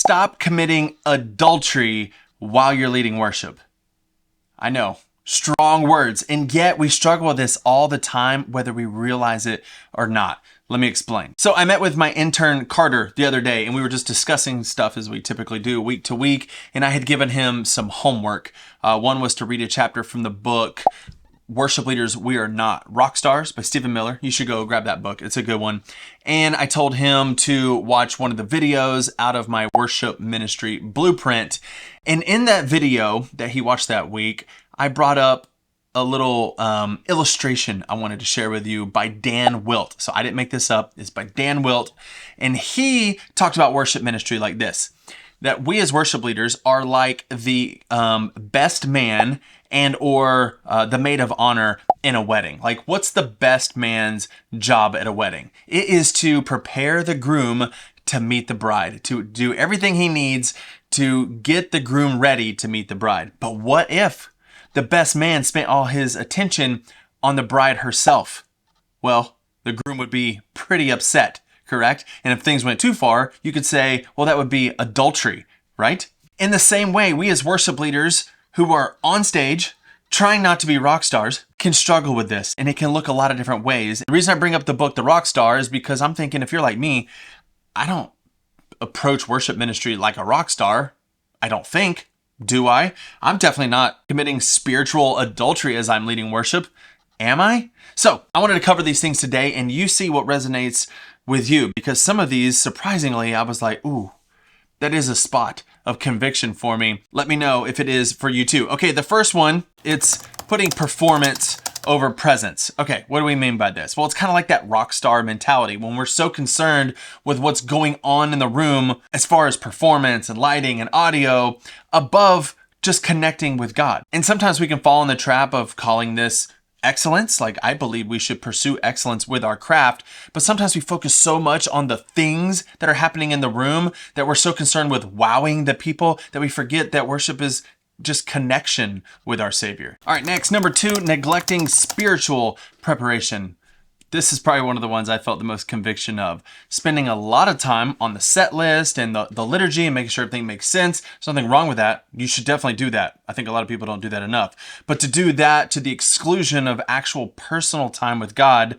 Stop committing adultery while you're leading worship. I know, strong words, and yet we struggle with this all the time, whether we realize it or not. Let me explain. So I met with my intern Carter the other day, and we were just discussing stuff as we typically do week to week, and I had given him some homework. One was to read a chapter from the book Worship Leaders, We Are Not Rock Stars by Stephen Miller. You should go grab that book. It's a good one. And I told him to watch one of the videos out of my worship ministry blueprint. And in that video that he watched that week, I brought up a little illustration I wanted to share with you by Dan Wilt. So I didn't make this up. It's by Dan Wilt. And he talked about worship ministry like this, that we as worship leaders are like the best man and or the maid of honor in a wedding. Like, what's the best man's job at a wedding? It is to prepare the groom to meet the bride, to do everything he needs to get the groom ready to meet the bride. But what if the best man spent all his attention on the bride herself? Well, the groom would be pretty upset, correct? And if things went too far, you could say, well, that would be adultery, right? In the same way, we as worship leaders who are on stage trying not to be rock stars can struggle with this, and it can look a lot of different ways. The reason I bring up the book, The Rock Star, is because I'm thinking, if you're like me, I don't approach worship ministry like a rock star. I don't think. Do I? I'm definitely not committing spiritual adultery as I'm leading worship. Am I? So I wanted to cover these things today, and you see what resonates with you, because some of these, surprisingly, I was like, ooh, that is a spot of conviction for me. Let me know if it is for you too. Okay, the first one, it's putting performance over presence. Okay, what do we mean by this? Well, it's kind of like that rock star mentality when we're so concerned with what's going on in the room as far as performance and lighting and audio above just connecting with God. And sometimes we can fall in the trap of calling this excellence. Like, I believe we should pursue excellence with our craft, but sometimes we focus so much on the things that are happening in the room that we're so concerned with wowing the people that we forget that worship is just connection with our Savior. All right, next, number 2, neglecting spiritual preparation. This is probably one of the ones I felt the most conviction of. Spending a lot of time on the set list and the liturgy and making sure everything makes sense. There's nothing wrong with that. You should definitely do that. I think a lot of people don't do that enough. But to do that to the exclusion of actual personal time with God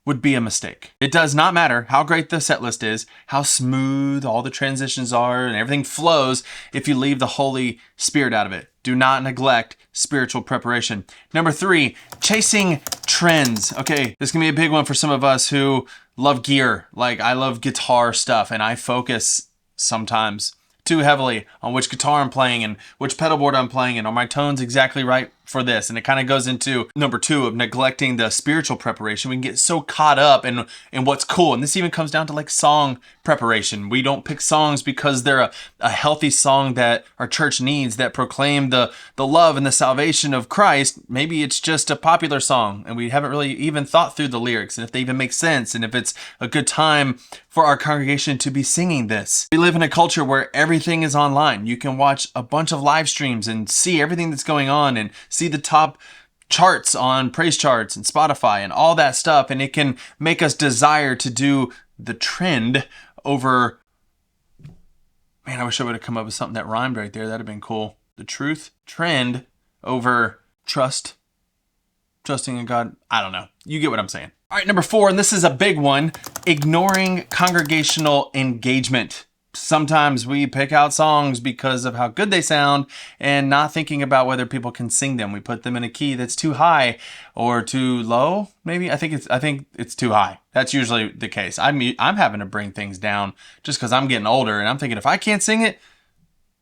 would be a mistake. It does not matter how great the set list is, how smooth all the transitions are and everything flows if you leave the Holy Spirit out of it. Do not neglect spiritual preparation. Number 3, chasing trends. Okay, this can be a big one for some of us who love gear. Like, I love guitar stuff, and I focus sometimes too heavily on which guitar I'm playing and which pedal board I'm playing and are my tones exactly right for this. And it kind of goes into number 2 of neglecting the spiritual preparation. We can get so caught up in what's cool. And this even comes down to like song preparation. We don't pick songs because they're a healthy song that our church needs that proclaim the love and the salvation of Christ. Maybe it's just a popular song and we haven't really even thought through the lyrics and if they even make sense and if it's a good time for our congregation to be singing this. We live in a culture where everything is online. You can watch a bunch of live streams and see everything that's going on and see the top charts on praise charts and Spotify and all that stuff. And it can make us desire to do the trend over, man, I wish I would have come up with something that rhymed right there. That'd have been cool. The truth, trend over trusting in God. I don't know. You get what I'm saying. All right, number 4, and this is a big one, ignoring congregational engagement. Sometimes we pick out songs because of how good they sound and not thinking about whether people can sing them. We put them in a key that's too high or too low. Maybe I think it's too high. That's usually the case. I'm having to bring things down just because I'm getting older and I'm thinking if I can't sing it,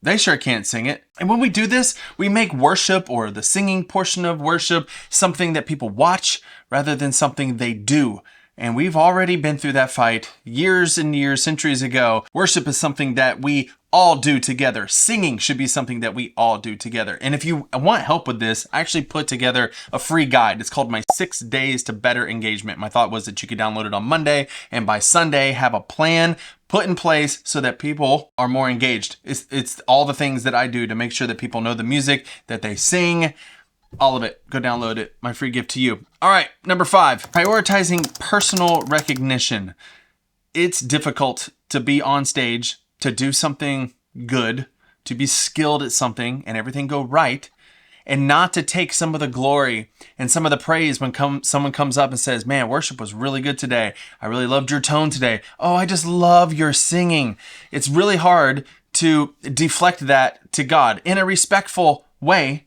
they sure can't sing it. And when we do this, we make worship or the singing portion of worship something that people watch rather than something they do. And we've already been through that fight years and years, centuries ago. Worship is something that we all do together. Singing should be something that we all do together. And if you want help with this, I actually put together a free guide. It's called My 6 Days to Better Engagement. My thought was that you could download it on Monday and by Sunday have a plan put in place so that people are more engaged. It's all the things that I do to make sure that people know the music, that they sing, all of it. Go download it. My free gift to you. All right, number 5, prioritizing personal recognition. It's difficult to be on stage to do something good, to be skilled at something and everything go right, and not to take some of the glory and some of the praise when someone comes up and says, man, worship was really good today. I really loved your tone today. Oh, I just love your singing. It's really hard to deflect that to God in a respectful way.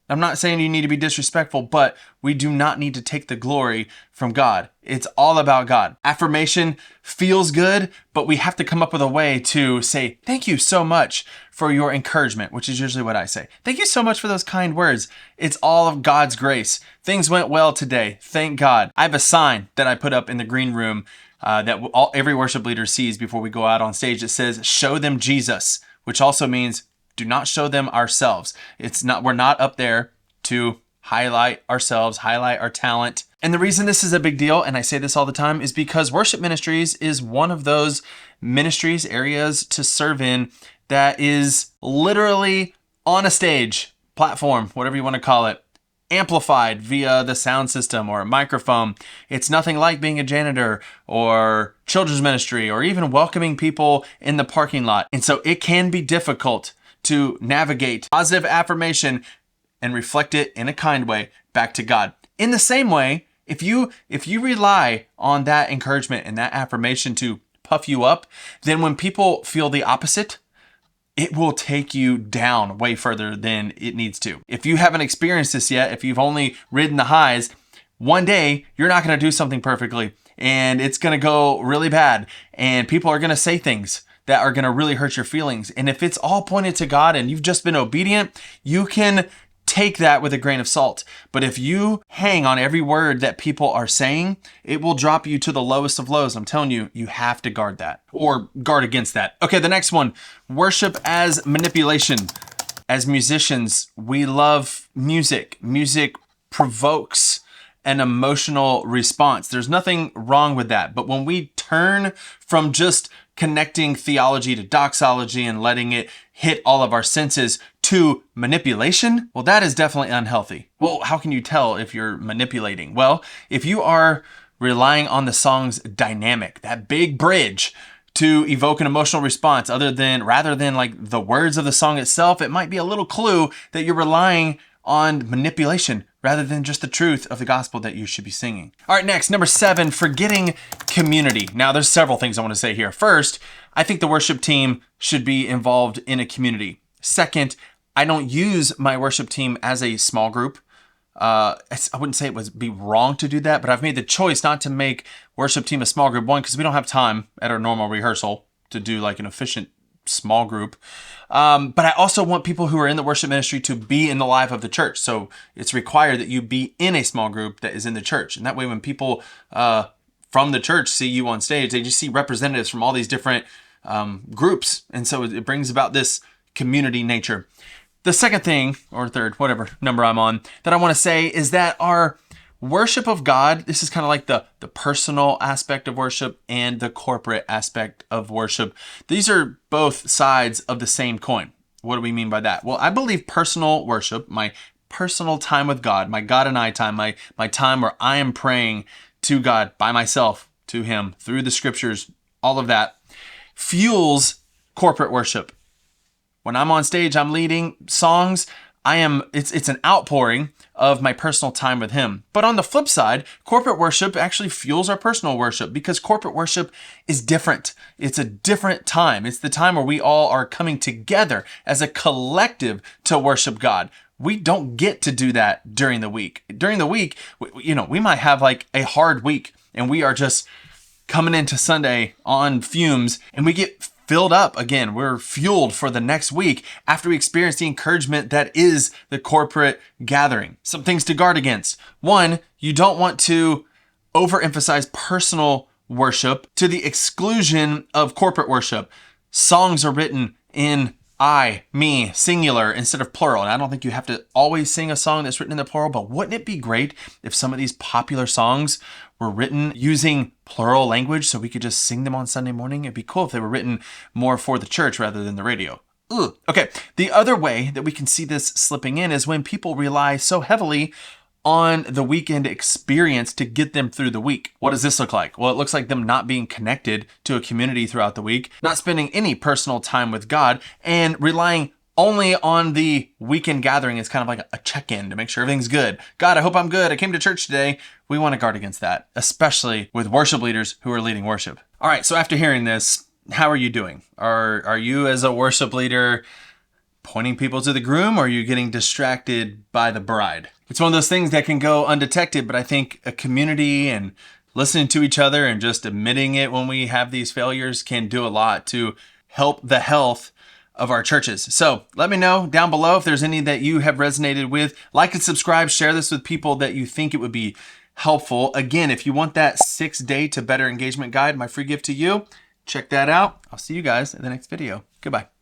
I'm not saying you need to be disrespectful, but we do not need to take the glory from God. It's all about God. Affirmation feels good, but we have to come up with a way to say, thank you so much for your encouragement, which is usually what I say. Thank you so much for those kind words. It's all of God's grace. Things went well today. Thank God. I have a sign that I put up in the green room that every worship leader sees before we go out on stage. It says, show them Jesus, which also means do not show them ourselves. We're not up there to highlight ourselves, highlight our talent. And the reason this is a big deal, and I say this all the time, is because worship ministries is one of those ministries, areas to serve in that is literally on a stage, platform, whatever you want to call it, amplified via the sound system or a microphone. It's nothing like being a janitor or children's ministry or even welcoming people in the parking lot. And so it can be difficult to navigate positive affirmation and reflect it in a kind way back to God. In the same way, if you rely on that encouragement and that affirmation to puff you up, then when people feel the opposite, it will take you down way further than it needs to. If you haven't experienced this yet, if you've only ridden the highs, one day you're not going to do something perfectly and it's going to go really bad and people are going to say things that are going to really hurt your feelings. And if it's all pointed to God and you've just been obedient, you can take that with a grain of salt. But if you hang on every word that people are saying, it will drop you to the lowest of lows. I'm telling you, you have to guard that or guard against that. Okay, the next one, worship as manipulation. As musicians, we love music. Music provokes an emotional response. There's nothing wrong with that. But when we turn from just connecting theology to doxology and letting it hit all of our senses to manipulation, well, that is definitely unhealthy. Well, how can you tell if you're manipulating? Well, if you are relying on the song's dynamic, that big bridge to evoke an emotional response rather than like the words of the song itself, it might be a little clue that you're relying on manipulation rather than just the truth of the gospel that you should be singing. All right, next, number 7, forgetting community. Now, there's several things I want to say here. First, I think the worship team should be involved in a community. Second, I don't use my worship team as a small group. I wouldn't say it would be wrong to do that, but I've made the choice not to make worship team a small group. One, because we don't have time at our normal rehearsal to do like an efficient small group. But I also want people who are in the worship ministry to be in the life of the church. So it's required that you be in a small group that is in the church. And that way, when people from the church see you on stage, they just see representatives from all these different groups. And so it brings about this community nature. The second thing, or third, whatever number I'm on, that I want to say is that our worship of God, this is kind of like the personal aspect of worship and the corporate aspect of worship. These are both sides of the same coin. What do we mean by that? Well, I believe personal worship, my personal time with God, my God and I time, my time where I am praying to God by myself, to Him, through the scriptures, all of that, fuels corporate worship. When I'm on stage, I'm leading songs, it's an outpouring of my personal time with Him. But on the flip side, corporate worship actually fuels our personal worship because corporate worship is different. It's a different time. It's the time where we all are coming together as a collective to worship God. We don't get to do that during the week. During the week, we might have like a hard week and we are just coming into Sunday on fumes and we get filled up again. We're fueled for the next week after we experience the encouragement that is the corporate gathering. Some things to guard against. One, you don't want to overemphasize personal worship to the exclusion of corporate worship. Songs are written in I, me, singular instead of plural. And I don't think you have to always sing a song that's written in the plural, but wouldn't it be great if some of these popular songs were written using plural language so we could just sing them on Sunday morning? It'd be cool if they were written more for the church rather than the radio. Ugh. Okay, the other way that we can see this slipping in is when people rely so heavily on the weekend experience to get them through the week. What does this look like? Well, it looks like them not being connected to a community throughout the week, not spending any personal time with God, and relying only on the weekend gathering as kind of like a check-in to make sure everything's good. God, I hope I'm good. I came to church today. We want to guard against that, especially with worship leaders who are leading worship. All right, so after hearing this, how are you doing? Are you as a worship leader pointing people to the groom, or are you getting distracted by the bride? It's one of those things that can go undetected, but I think a community and listening to each other and just admitting it when we have these failures can do a lot to help the health of our churches. So let me know down below if there's any that you have resonated with. Like and subscribe, share this with people that you think it would be helpful. Again, if you want that 6-day to better engagement guide, my free gift to you, check that out. I'll see you guys in the next video. Goodbye.